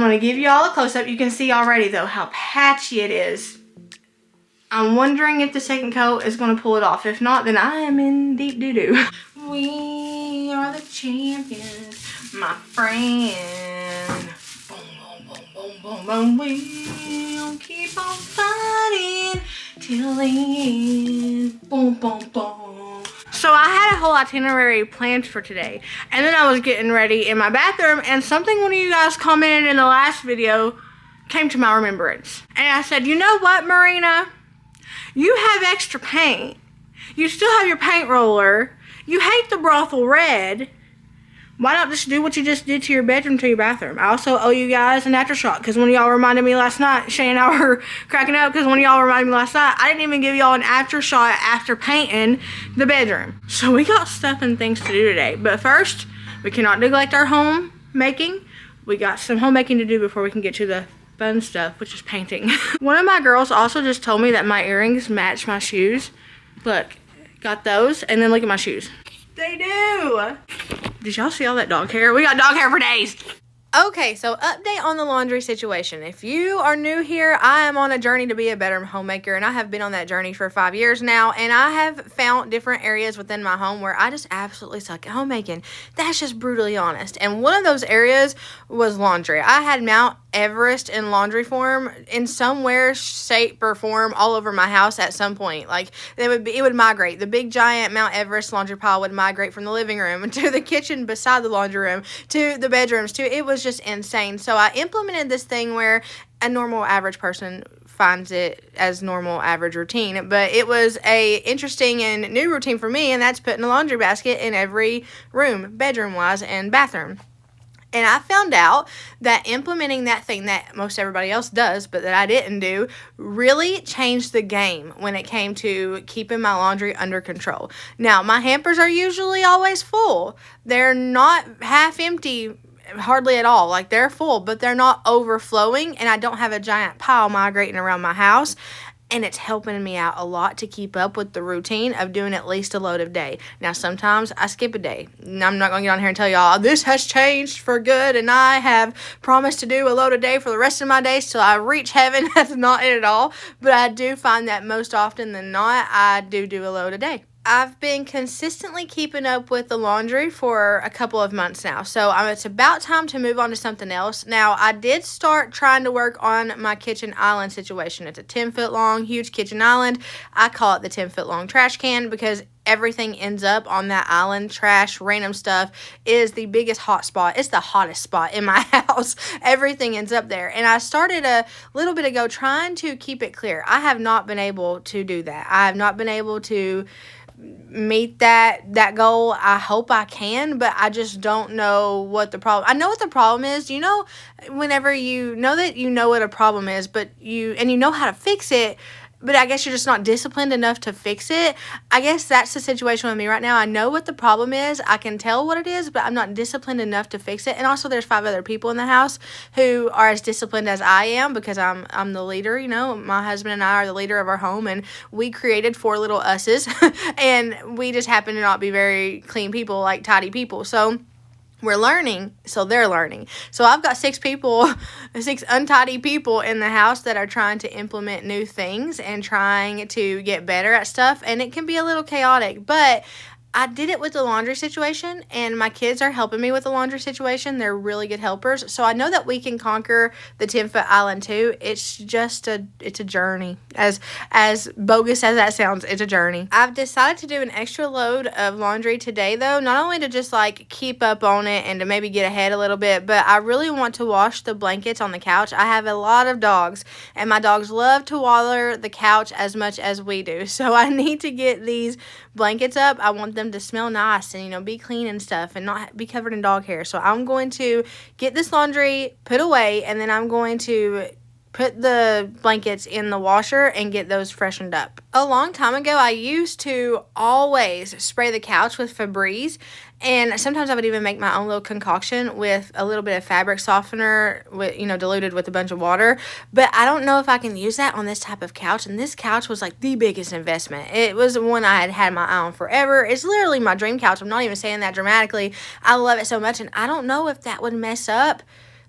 going to give you all a close-up. You can see already, though, how patchy it is. I'm wondering if the second coat is going to pull it off. If not, then I am in deep doo-doo. We are the champions, my friend. Boom, boom, boom, boom, boom, boom. We'll keep on fighting till the end. Boom, boom, boom. So I had a whole itinerary planned for today. And then I was getting ready in my bathroom. And something one of you guys commented in the last video came to my remembrance. And I said, you know what, Merina? You have extra paint. You still have your paint roller. You hate the brothel red. Why not just do what you just did to your bedroom to your bathroom? I also owe you guys an aftershock because one of y'all reminded me last night, Shay and I were cracking up because one of y'all reminded me last night, I didn't even give y'all an aftershot after painting the bedroom. So we got stuff and things to do today. But first, we cannot neglect our homemaking. We got some homemaking to do before we can get to the fun stuff, which is painting. One of my girls also just told me that my earrings match my shoes. Look, got those, and then look at my shoes. They do. Did y'all see all that dog hair? We got dog hair for days. Okay, so update on the laundry situation. If you are new here, I am on a journey to be a better homemaker, and I have been on that journey for 5 years now, and I have found different areas within my home where I just absolutely suck at homemaking. That's just brutally honest. And one of those areas was laundry. I had Mount Everest in laundry form in some way, shape, or form all over my house at some point. Like, it would migrate. The big giant Mount Everest laundry pile would migrate from the living room to the kitchen beside the laundry room to the bedrooms to it was just insane. So I implemented this thing where a normal average person finds it as normal average routine, but it was a interesting and new routine for me, and that's putting a laundry basket in every room, bedroom wise and bathroom. And I found out that implementing that thing that most everybody else does, but that I didn't do, really changed the game when it came to keeping my laundry under control. Now, my hampers are usually always full. They're not half empty hardly at all. Like, they're full, but they're not overflowing, and I don't have a giant pile migrating around my house. And it's helping me out a lot to keep up with the routine of doing at least a load a day. Now, sometimes I skip a day. I'm not going to get on here and tell y'all this has changed for good and I have promised to do a load a day for the rest of my days till I reach heaven. That's not it at all. But I do find that most often than not, I do a load a day. I've been consistently keeping up with the laundry for a couple of months now, so it's about time to move on to something else. Now, I did start trying to work on my kitchen island situation. It's a 10-foot long, huge kitchen island. I call it the 10-foot long trash can because everything ends up on that island. Trash, random stuff is the biggest hot spot. It's the hottest spot in my house. Everything ends up there. And I started a little bit ago trying to keep it clear. I have not been able to do that. I have not been able to meet that goal. I hope I can, but I just don't know what the problem. I know what the problem is. You know, whenever you know that you know what a problem is, but you know how to fix it, but I guess you're just not disciplined enough to fix it. I guess that's the situation with me right now. I know what the problem is. I can tell what it is, but I'm not disciplined enough to fix it. And also there's 5 other people in the house who are as disciplined as I am because I'm the leader, you know. My husband and I are the leader of our home, and we created 4 little us's and we just happen to not be very clean people, like tidy people. So we're learning, so they're learning. So I've got 6 untidy people in the house that are trying to implement new things and trying to get better at stuff, and it can be a little chaotic, but I did it with the laundry situation, and my kids are helping me with the laundry situation. They're really good helpers, so I know that we can conquer the 10-foot island too. It's just it's a journey. As bogus as that sounds, it's a journey. I've decided to do an extra load of laundry today, though, not only to just like keep up on it and to maybe get ahead a little bit, but I really want to wash the blankets on the couch. I have a lot of dogs, and my dogs love to waller the couch as much as we do, so I need to get these blankets up. I want them to smell nice and, you know, be clean and stuff and not be covered in dog hair. So I'm going to get this laundry put away, and then I'm going to put the blankets in the washer and get those freshened up. A long time ago, I used to always spray the couch with Febreze, and sometimes I would even make my own little concoction with a little bit of fabric softener, with, you know, diluted with a bunch of water. But I don't know if I can use that on this type of couch, and this couch was like the biggest investment. It was one I had had my eye on forever. It's literally my dream couch. I'm not even saying that dramatically. I love it so much, and I don't know if that would mess up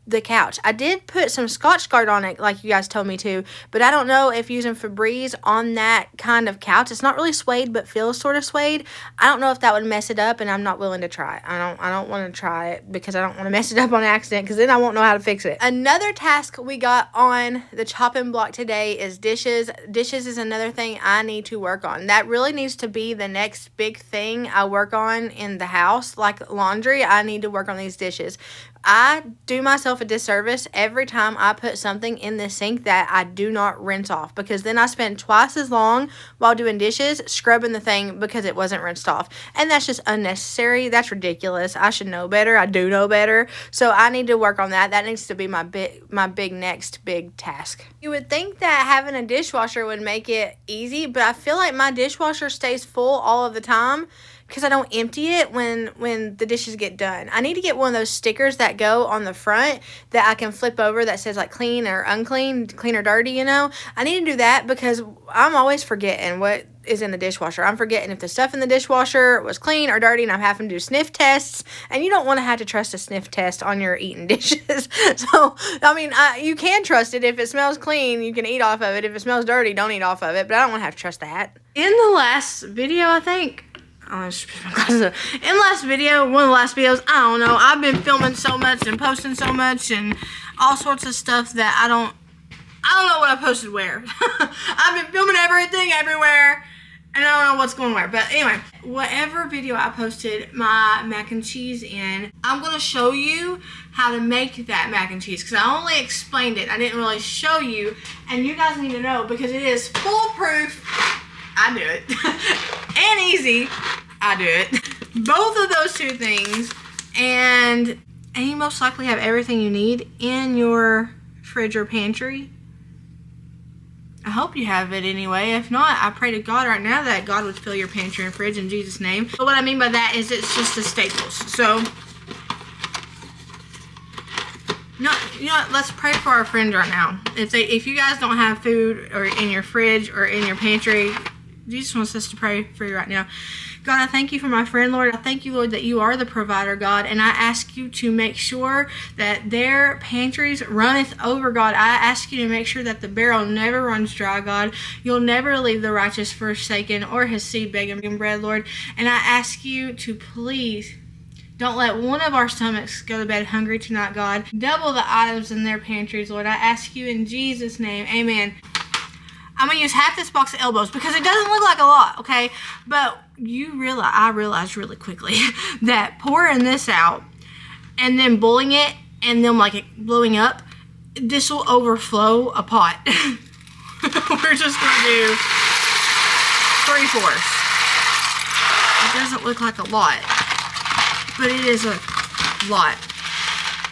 the couch. I did put some Scotchgard on it like you guys told me to, but I don't know if using Febreze on that kind of couch, it's not really suede but feels sort of suede. I don't know if that would mess it up, and I'm not willing to try it. I don't want to try it because I don't want to mess it up on accident, because then I won't know how to fix it. Another task we got on the chopping block today is dishes. Dishes is another thing I need to work on. That really needs to be the next big thing I work on in the house. Like laundry, I need to work on these dishes. I do myself a disservice every time I put something in the sink that I do not rinse off, because then I spend twice as long while doing dishes scrubbing the thing because it wasn't rinsed off. And that's just unnecessary. That's ridiculous. I should know better. I do know better. So I need to work on that. That needs to be my next big task. You would think that having a dishwasher would make it easy, but I feel like my dishwasher stays full all of the time because I don't empty it when the dishes get done. I need to get one of those stickers that go on the front that I can flip over that says like clean or unclean, clean or dirty, you know. I need to do that because I'm always forgetting what is in the dishwasher. I'm forgetting if the stuff in the dishwasher was clean or dirty, and I'm having to do sniff tests, and you don't want to have to trust a sniff test on your eating dishes. So, I mean, you can trust it. If it smells clean, you can eat off of it. If it smells dirty, don't eat off of it, but I don't want to have to trust that. In the last video, I think, in the last video, one of the last videos, I don't know, I've been filming so much and posting so much and all sorts of stuff that I don't know what I posted where. I've been filming everything everywhere, and I don't know what's going where. But anyway, whatever video I posted my mac and cheese in, I'm going to show you how to make that mac and cheese, because I only explained it. I didn't really show you, and you guys need to know because it is foolproof. I do it. And easy. I do it. Both of those two things. And you most likely have everything you need in your fridge or pantry. I hope you have it anyway. If not, I pray to God right now that God would fill your pantry and fridge in Jesus' name. But what I mean by that is it's just the staples. So, you know what, let's pray for our friends right now. If you guys don't have food or in your fridge or in your pantry, Jesus wants us to pray for you right now. God, I thank you for my friend, Lord. I thank you, Lord, that you are the provider, God. And I ask you to make sure that their pantries runneth over, God. I ask you to make sure that the barrel never runs dry, God. You'll never leave the righteous forsaken or his seed begging bread, Lord. And I ask you to please don't let one of our stomachs go to bed hungry tonight, God. Double the items in their pantries, Lord. I ask you in Jesus' name. Amen. I'm going to use half this box of elbows because it doesn't look like a lot, okay? But I realized really quickly that pouring this out and then boiling it and then like it blowing up, this will overflow a pot. We're just going to do 3/4. It doesn't look like a lot, but it is a lot.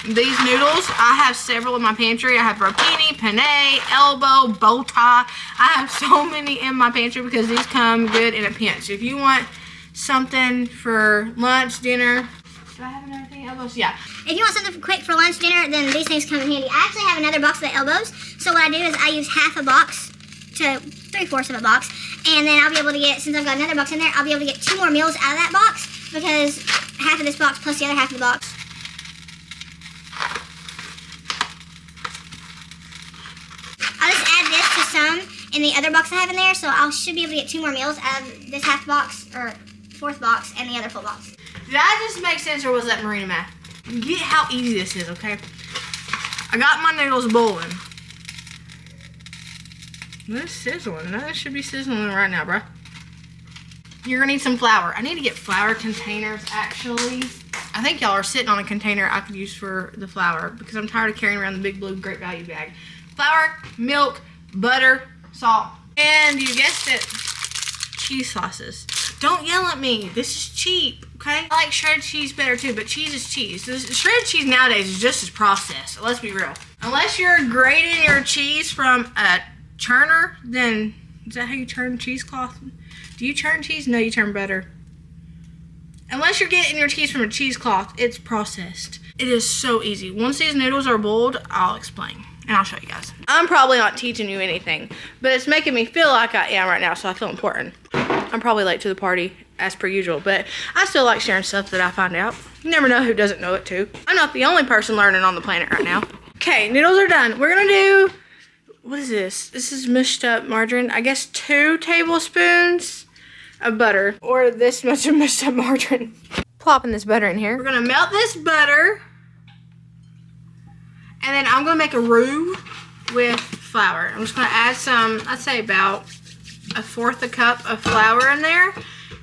These noodles, I have several in my pantry. I have rotini, penne, elbow, bow tie. I have so many in my pantry because these come good in a pinch. If you want something for lunch, dinner, do I have another thing? Elbows? Yeah. If you want something quick for lunch, dinner, then these things come in handy. I actually have another box of the elbows. So what I do is I use half a box to 3/4 of a box. And then I'll be able to get, since I've got another box in there, I'll be able to get 2 more meals out of that box because half of this box plus the other half of the box. I'll just add this to some in the other box I have in there, so I should be able to get 2 more meals out of this half box, or 4th box, and the other full box. Did that just make sense, or was that Merina math? Get how easy this is, okay? I got my noodles boiling. This sizzling. That should be sizzling right now, bruh. You're gonna need some flour. I need to get flour containers, actually. I think y'all are sitting on a container I could use for the flour because I'm tired of carrying around the big blue Great Value bag. Flour, milk, butter, salt, and you guessed it, cheese sauces. Don't yell at me. This is cheap, okay? I like shredded cheese better too, but cheese is cheese. Shredded cheese nowadays is just as processed, so let's be real. Unless you're grating your cheese from a churner, then is that how you churn cheesecloth? Do you churn cheese? No, you churn butter. Unless you're getting your cheese from a cheesecloth, it's processed. It is so easy. Once these noodles are boiled, I'll explain. And I'll show you guys. I'm probably not teaching you anything, but it's making me feel like I am right now, so I feel important. I'm probably late to the party, as per usual, but I still like sharing stuff that I find out. You never know who doesn't know it too. I'm not the only person learning on the planet right now. Okay, noodles are done. We're gonna do, what is this? This is mushed up margarine. I guess 2 tablespoons of butter, or this much of mushed up margarine. Plopping this butter in here. We're gonna melt this butter, and then I'm gonna make a roux with flour. I'm just gonna add some, I'd say about 1/4 cup of flour in there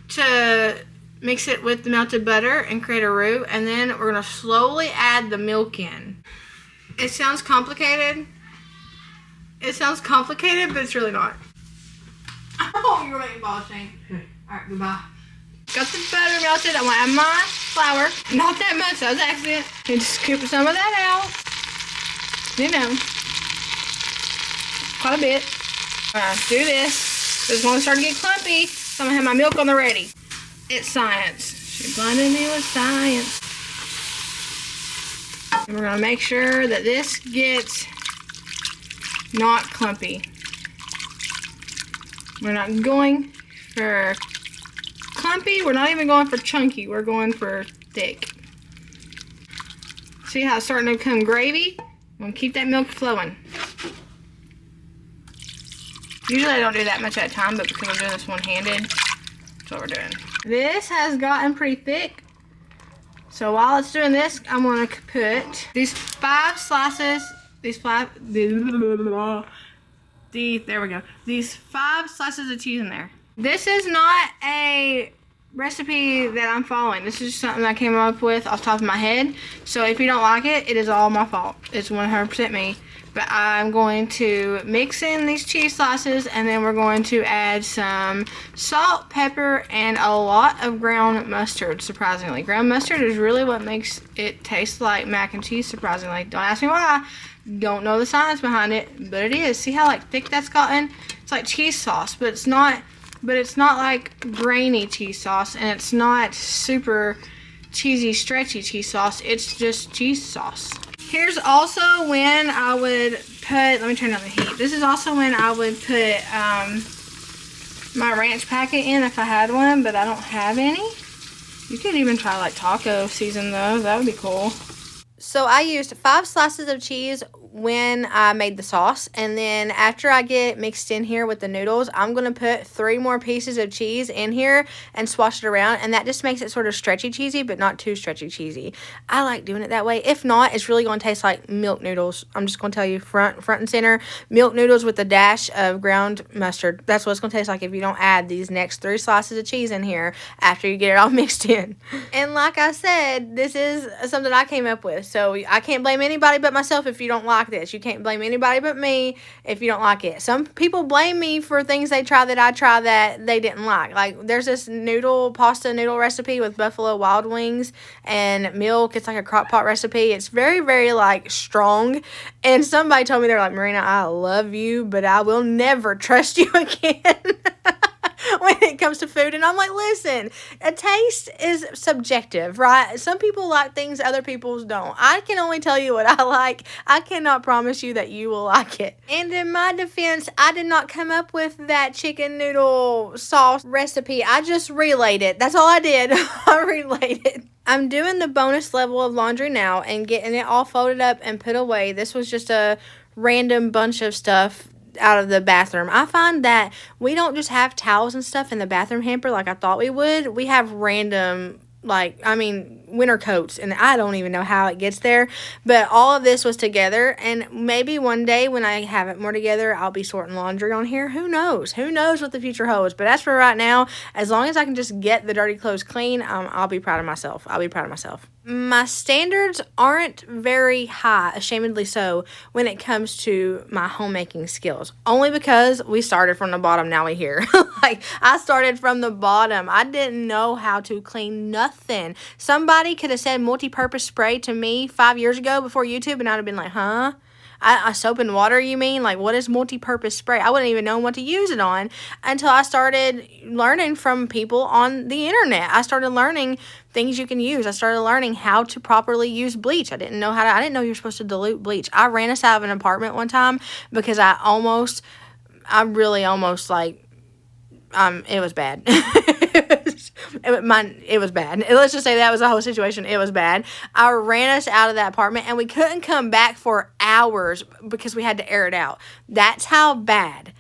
to mix it with the melted butter and create a roux, and then we're gonna slowly add the milk in. It sounds complicated. It sounds complicated, but it's really not. Oh, you're making balls, Shane. Alright, goodbye. Got the butter melted. I want to add my flour. Not that much, that was an accident. Need to scoop some of that out. You know. Quite a bit. Alright, do this. This one's starting to get clumpy, so I'm gonna have my milk on the ready. It's science. She blinded me with science. And we're gonna make sure that this gets not clumpy. We're not going for clumpy. We're not even going for chunky. We're going for thick. See how it's starting to become gravy? I'm gonna keep that milk flowing. Usually I don't do that much at a time, but because I'm doing this one-handed, that's what we're doing. This has gotten pretty thick. So while it's doing this, I'm gonna put these 5 slices, there we go. These 5 slices of cheese in there. This is not a recipe that I'm following. This is just something I came up with off the top of my head. So if you don't like it, it is all my fault. It's 100% me. But I'm going to mix in these cheese slices, and then we're going to add some salt, pepper, and a lot of ground mustard, surprisingly. Ground mustard is really what makes it taste like mac and cheese, surprisingly. Don't ask me why. Don't know the science behind it, but it is. See how like thick that's gotten? It's like cheese sauce, but it's not like grainy cheese sauce, and it's not super cheesy, stretchy cheese sauce. It's just cheese sauce. Here's also when I would put, let me turn down the heat. This is also when I would put my ranch packet in if I had one, but I don't have any. You could even try like taco season those. That would be cool. So I used 5 slices of cheese when I made the sauce, and then after I get it mixed in here with the noodles, I'm going to put 3 more pieces of cheese in here and swash it around, and that just makes it sort of stretchy cheesy, but not too stretchy cheesy. I like doing it that way. If not, it's really going to taste like milk noodles. I'm just going to tell you front and center, milk noodles with a dash of ground mustard. That's what it's going to taste like if you don't add these next 3 slices of cheese in here after you get it all mixed in. And like I said, this is something I came up with, so I can't blame anybody but myself if you don't like this. You can't blame anybody but me if you don't like it. Some people blame me for things they try that I try that they didn't like. Like there's this pasta noodle recipe with buffalo wild wings and milk. It's like a crock pot recipe. It's very, very like strong. And somebody told me, they're like, Marina, I love you, but I will never trust you again. When it comes to food. And I'm like, listen, a taste is subjective, right? Some people like things other people don't. I can only tell you what I like. I cannot promise you that you will like it. And in my defense, I did not come up with that chicken noodle sauce recipe. I just relayed it. That's all I did. I relayed it. I'm doing the bonus level of laundry now and getting it all folded up and put away. This was just a random bunch of stuff out of the bathroom. I find that we don't just have towels and stuff in the bathroom hamper like I thought we would. We have random, winter coats, and I don't even know how it gets there, but all of this was together, and maybe one day when I have it more together, I'll be sorting laundry on here. Who knows what the future holds? But as for right now, as long as I can just get the dirty clothes clean, I'll be proud of myself. My standards aren't very high, ashamedly so, when it comes to my homemaking skills. Only because we started from the bottom, now we're here. I started from the bottom. I didn't know how to clean nothing. Somebody could have said multi-purpose spray to me 5 years ago before YouTube, and I'd have been like, huh? Soap and water, you mean? Like, what is multi-purpose spray? I wouldn't even know what to use it on until I started learning from people on the internet. I started learning things you can use. I started learning how to properly use bleach. I didn't know you're supposed to dilute bleach. I ran us out of an apartment one time because it was bad. it was bad. Let's just say that was the whole situation. It was bad. I ran us out of that apartment, and we couldn't come back for hours because we had to air it out. That's how bad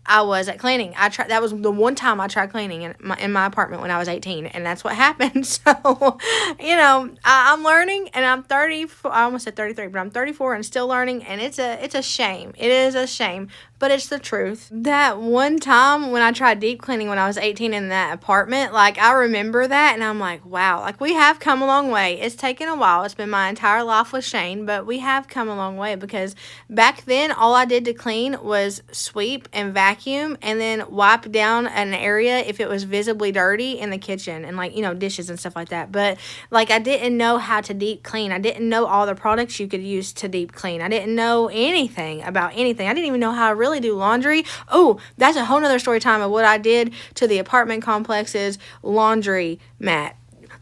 I was at cleaning. That was the one time I tried cleaning in my apartment when I was 18, and that's what happened. So, you know, I'm learning, and I'm 34. I almost said 33, but I'm 34 and still learning, and it's a shame. It is a shame, but it's the truth. That one time when I tried deep cleaning when I was 18 in that apartment, like, I remember that, and I'm like, wow, like, we have come a long way. It's taken a while. It's been my entire life with Shane, but we have come a long way, because back then all I did to clean was sweep and vacuum and then wipe down an area if it was visibly dirty in the kitchen, and, like, you know, dishes and stuff like that. But, like, I didn't know how to deep clean. I didn't know all the products you could use to deep clean. I didn't know anything about anything. I didn't even know how to really do laundry. Oh, that's a whole nother story time of what I did to the apartment complex's laundry mat.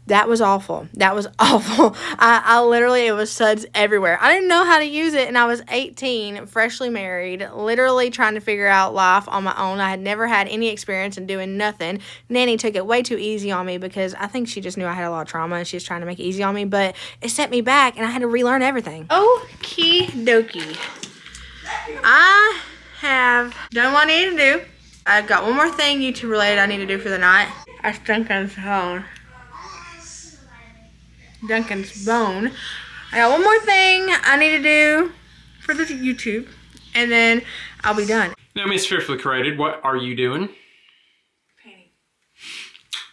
That was awful. That was awful. I literally, it was suds everywhere. I didn't know how to use it, and I was 18, freshly married, literally trying to figure out life on my own. I had never had any experience in doing nothing. Nanny took it way too easy on me because I think she just knew I had a lot of trauma, and she was trying to make it easy on me, but it set me back, and I had to relearn everything. Okie dokie. I have done what I need to do. I've got one more thing YouTube related I need to do for the night. That's Duncan's phone. Duncan's bone. I got one more thing I need to do for the YouTube, and then I'll be done. Now, Miss Fearfully Created, what are you doing? Painting.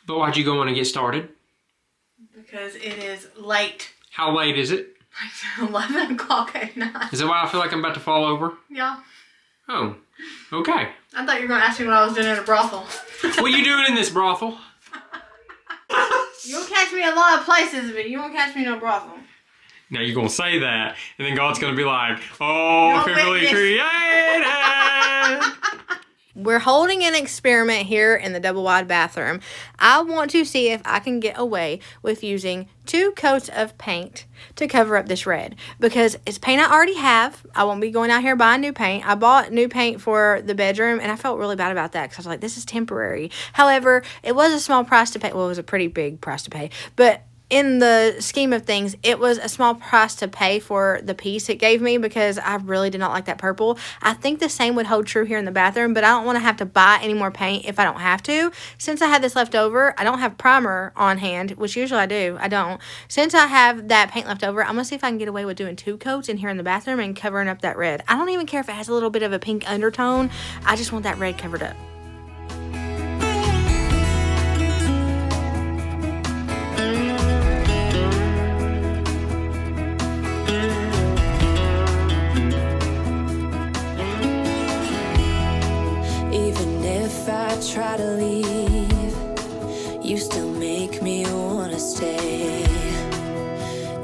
But why'd you go on and get started? Because it is late. How late is it? Like 11 o'clock at night. Is that why I feel like I'm about to fall over? Yeah. Oh, okay. I thought you were going to ask me what I was doing in a brothel. What are you doing in this brothel? You'll catch me a lot of places, but you won't catch me in no brothel. Now you're going to say that, and then God's going to be like, oh, Fearfully Created. We're holding an experiment here in the double wide bathroom. I want to see if I can get away with using 2 coats of paint to cover up this red, because it's paint I already have. I won't be going out here buying new paint. I bought new paint for the bedroom, and I felt really bad about that because I was like, this is temporary. However, it was a small price to pay. Well, it was a pretty big price to pay, but in the scheme of things, it was a small price to pay for the piece it gave me, because I really did not like that purple. I think the same would hold true here in the bathroom, but I don't want to have to buy any more paint if I don't have to. Since I had this left over, I don't have primer on hand, which usually I do. I don't. Since I have that paint left over, I'm going to see if I can get away with doing 2 coats in here in the bathroom and covering up that red. I don't even care if it has a little bit of a pink undertone. I just want that red covered up. Try to leave, you still make me wanna stay.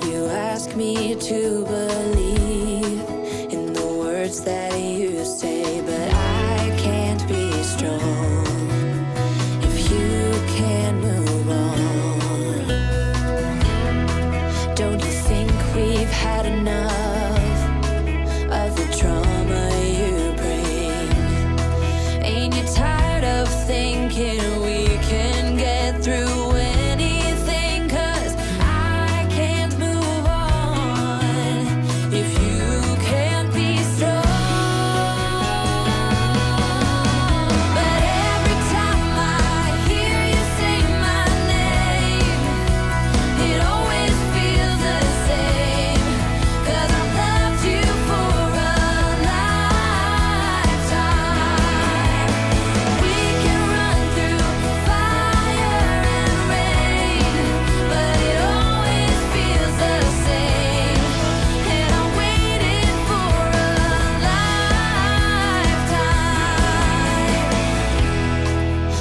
You ask me to believe in the words that you say, but I can't be strong if you can't move on. Don't you think we've had enough of the trauma you bring? Ain't you tired of thinking we can get through anything? 'Cause I can't move on if you can't be strong. But every time I hear you say my name, it always feels the same. 'Cause I've loved you for a lifetime. We can run through fire and rain, but it always feels the same. And I waited for a lifetime.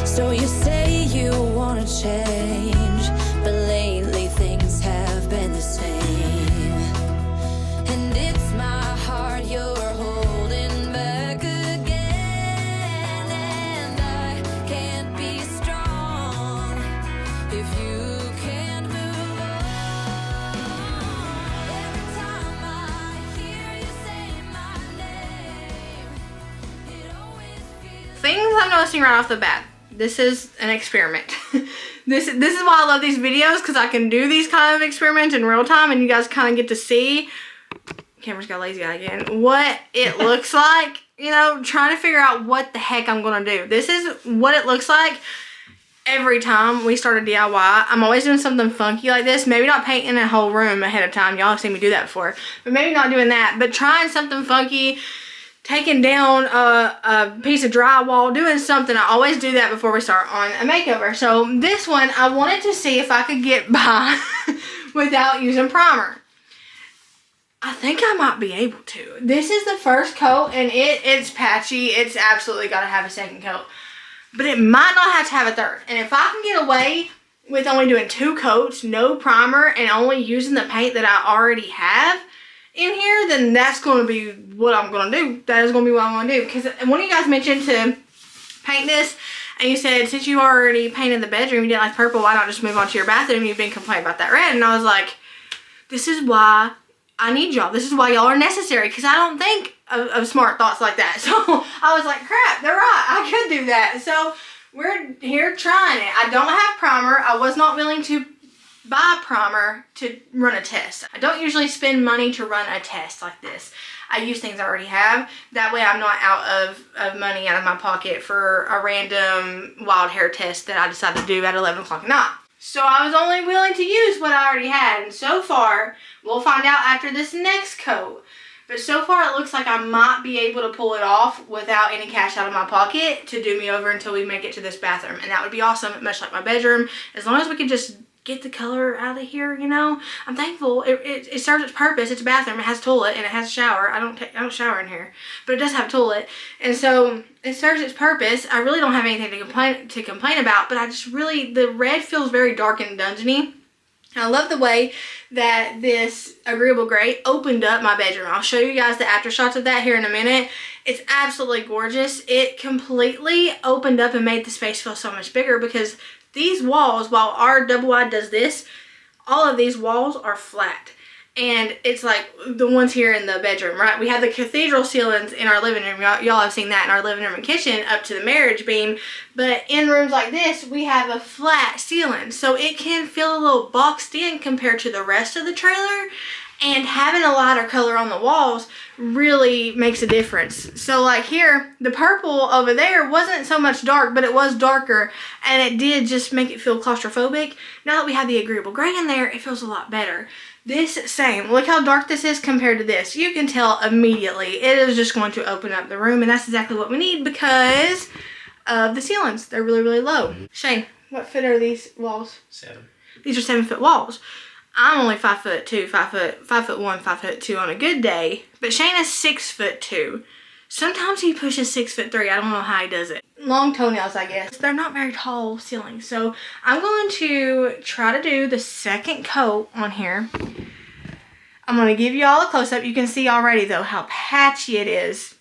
So you say you wanna change, but lately things have been the same. And it's my heart you're holding back again. And I can't be strong if you can't move on. Every time I hear you say my name, it always feels Things I'm noticing right off the bat. This is an experiment. This is why I love these videos, because I can do these kind of experiments in real time and you guys kind of get to see, camera's got lazy eye again, what it looks like, you know, trying to figure out what the heck I'm going to do. This is what it looks like every time we start a DIY. I'm always doing something funky like this. Maybe not painting a whole room ahead of time. Y'all have seen me do that before. But maybe not doing that. But trying something funky, taking down a piece of drywall, doing something. I always do that before we start on a makeover. So this one, I wanted to see if I could get by without using primer. I think I might be able to. This is the first coat and it's patchy. It's absolutely got to have a second coat. But it might not have to have a third. And if I can get away with only doing 2 coats, no primer, and only using the paint that I already have in here, then that's going to be what I'm going to do. That is going to be what I'm going to do. Because one of you guys mentioned to paint this, and you said, since you already painted the bedroom, you didn't like purple, why not just move on to your bathroom? You've been complaining about that red. And I was like, this is why I need y'all. This is why y'all are necessary, because I don't think of smart thoughts like that. So I was like, crap, they're right. I could do that. So we're here trying it. I don't have primer. I was not willing to buy primer to run a test. I don't usually spend money to run a test like this. I use things I already have. That way I'm not out of money out of my pocket for a random wild hair test that I decided to do at 11 o'clock at night. So I was only willing to use what I already had. And so far, we'll find out after this next coat. But so far it looks like I might be able to pull it off without any cash out of my pocket to do me over until we make it to this bathroom. And that would be awesome, much like my bedroom. As long as we can just get the color out of here, you know. I'm thankful. It serves its purpose. It's a bathroom. It has a toilet and it has a shower. I don't shower in here, but it does have a toilet. And so it serves its purpose. I really don't have anything to complain about, but I just really, the red feels very dark and dungeony. I love the way that this agreeable gray opened up my bedroom. I'll show you guys the after shots of that here in a minute. It's absolutely gorgeous. It completely opened up and made the space feel so much bigger, because these walls, while our double wide does this, all of these walls are flat. And it's like the ones here in the bedroom, right? We have the cathedral ceilings in our living room. Y'all have seen that in our living room and kitchen up to the marriage beam. But in rooms like this, we have a flat ceiling. So it can feel a little boxed in compared to the rest of the trailer. And having a lighter color on the walls really makes a difference. So like here, the purple over there wasn't so much dark, but it was darker. And it did just make it feel claustrophobic. Now that we have the agreeable gray in there, it feels a lot better. This same, look how dark this is compared to this. You can tell immediately it is just going to open up the room, and that's exactly what we need because of the ceilings. They're really, really low. Shane, what foot are these walls? 7. These are 7-foot walls. I'm only 5'2", 5'1", 5'2" on a good day, but Shane is 6'2". Sometimes he pushes 6'3". I don't know how he does it. Long toenails, I guess. They're not very tall ceilings. So I'm going to try to do the second coat on here. I'm going to give you all a close-up. You can see already, though, how patchy it is.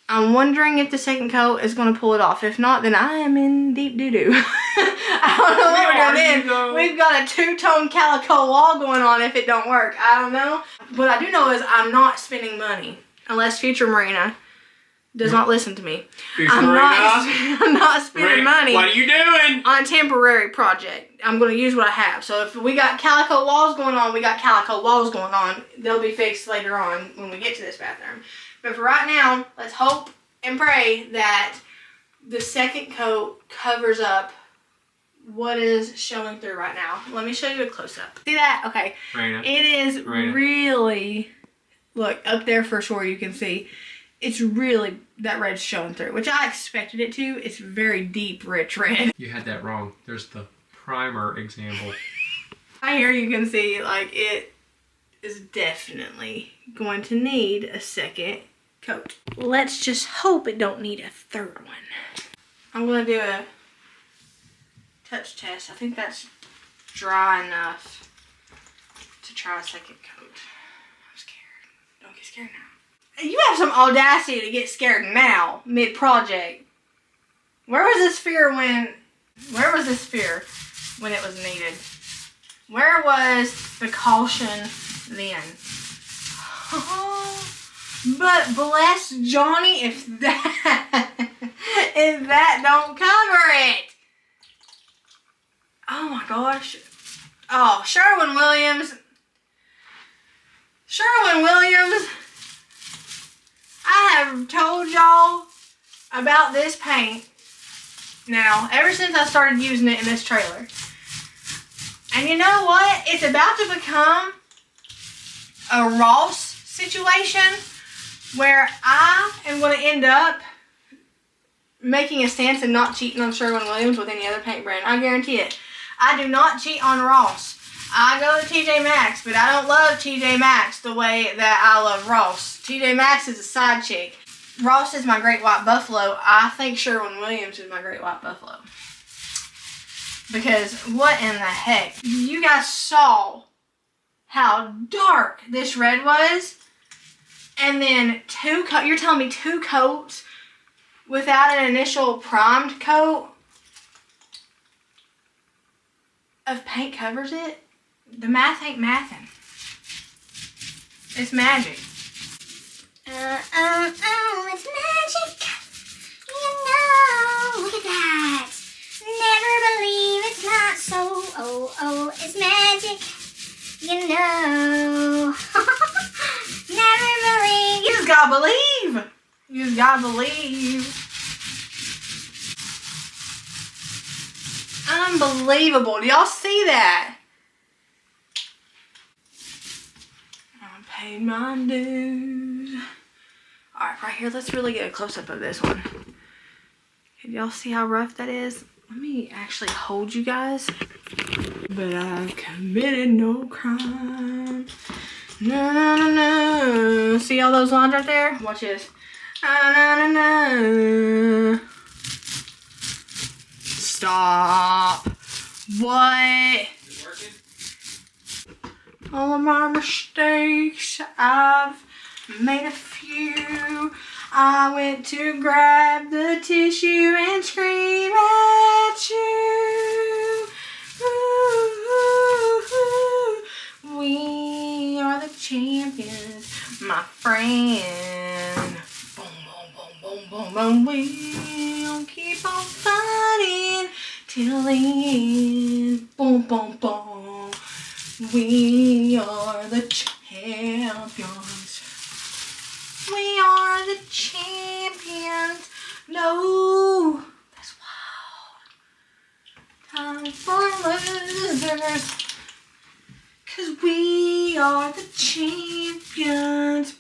I'm wondering if the second coat is going to pull it off. If not, then I am in deep doo-doo. I don't know what we're doing. We've got a 2-tone calico wall going on if it don't work. I don't know. What I do know is I'm not spending money. Unless future Merina does not listen to me. I'm not spending money. What are you doing? On a temporary project. I'm going to use what I have. So if we got calico walls going on, we got calico walls going on. They'll be fixed later on when we get to this bathroom. But for right now, let's hope and pray that the second coat covers up what is showing through right now. Let me show you a close-up. See that? Okay. Merina. It is really... Look, up there for sure you can see. It's really, that red's showing through, which I expected it to. It's very deep, rich red. You had that wrong. There's the primer example. Right here you can see, like, it is definitely going to need a second coat. Let's just hope it don't need a third one. I'm going to do a touch test. I think that's dry enough to try a second coat. Don't get scared now. You have some audacity to get scared now, mid-project. Where was this fear when it was needed? Where was the caution then? Oh, but bless Johnny if that don't cover it. Oh my gosh. Oh, Sherwin Williams. I have told y'all about this paint now ever since I started using it in this trailer. And you know what? It's about to become a Ross situation where I am going to end up making a stance and not cheating on Sherwin-Williams with any other paint brand. I guarantee it. I do not cheat on Ross. I go to TJ Maxx, but I don't love TJ Maxx the way that I love Ross. TJ Maxx is a side chick. Ross is my Great White Buffalo. I think Sherwin-Williams is my Great White Buffalo. Because what in the heck? You guys saw how dark this red was. And then you're telling me 2 coats without an initial primed coat of paint covers it? The math ain't mathin'. It's magic. It's magic. You know, look at that. Never believe it's not so. Oh, it's magic. You know. Never believe. You just gotta believe. You just gotta believe. Unbelievable. Do y'all see that? I paid my dues. Alright, right here, let's really get a close-up of this one. Can y'all see how rough that is? Let me actually hold you guys. But I've committed no crime. No. See all those lines right there? Watch this. Stop. What? All of my mistakes, I've made a few. I went to grab the tissue and scream at you. Ooh, we are the champions, my friend. Boom, boom, boom. We'll keep on fighting till the end. Boom, boom, boom. We are the champions. We are the champions. No, that's wild. Time for losers. 'Cause we are the champions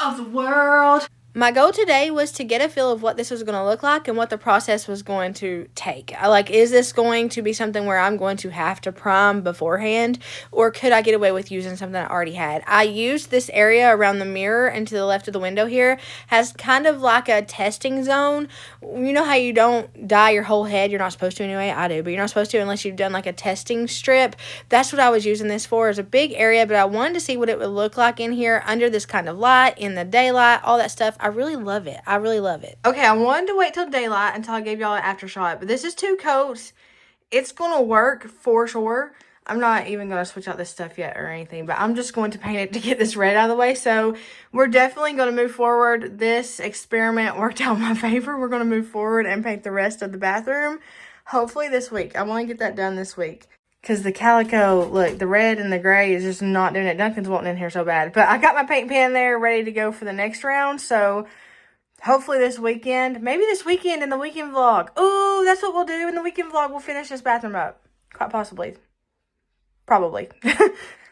of the world. My goal today was to get a feel of what this was going to look like and what the process was going to take. Is this going to be something where I'm going to have to prime beforehand, or could I get away with using something I already had? I used this area around the mirror and to the left of the window here has kind of like a testing zone. You know how you don't dye your whole head? You're not supposed to anyway. I do, but you're not supposed to unless you've done like a testing strip. That's what I was using this for. It's a big area, but I wanted to see what it would look like in here under this kind of light, in the daylight, all that stuff. I really love it. I really love it. Okay, I wanted to wait till daylight until I gave y'all an after shot, but this is 2 coats. It's going to work for sure. I'm not even going to switch out this stuff yet or anything, but I'm just going to paint it to get this red out of the way. So we're definitely going to move forward. This experiment worked out in my favor. We're going to move forward and paint the rest of the bathroom, hopefully this week. I want to get that done this week. Because the calico, look, the red and the gray is just not doing it. Duncan's wanting in here so bad. But I got my paint pen there ready to go for the next round. So hopefully this weekend, maybe this weekend in the weekend vlog. Ooh, that's what we'll do in the weekend vlog. We'll finish this bathroom up. Quite possibly. Probably.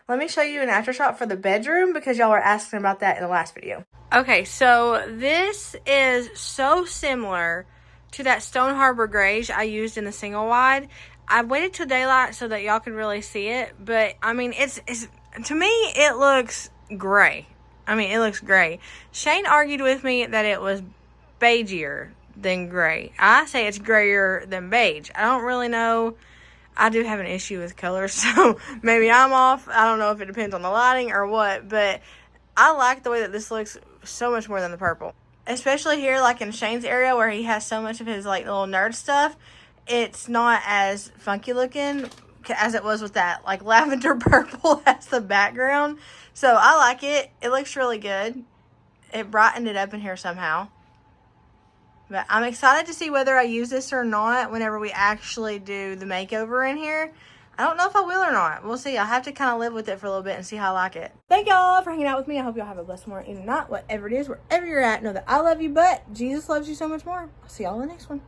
Let me show you an after shot for the bedroom because y'all were asking about that in the last video. Okay, so this is so similar to that Stone Harbor Grayish I used in the single wide. I waited till daylight so that y'all could really see it, but I mean, it's to me, it looks gray. I mean, it looks gray. Shane argued with me that it was beigier than gray. I say it's grayer than beige. I don't really know. I do have an issue with colors, so maybe I'm off. I don't know if it depends on the lighting or what, but I like the way that this looks so much more than the purple. Especially here, like in Shane's area where he has so much of his like little nerd stuff. It's not as funky looking as it was with that like lavender purple as the background. So I like it. It looks really good. It brightened it up in here somehow. But I'm excited to see whether I use this or not whenever we actually do the makeover in here. I don't know if I will or not. We'll see. I'll have to kind of live with it for a little bit and see how I like it. Thank y'all for hanging out with me. I hope y'all have a blessed morning, evening, night, whatever it is, wherever you're at. Know that I love you, but Jesus loves you so much more. I'll see y'all in the next one.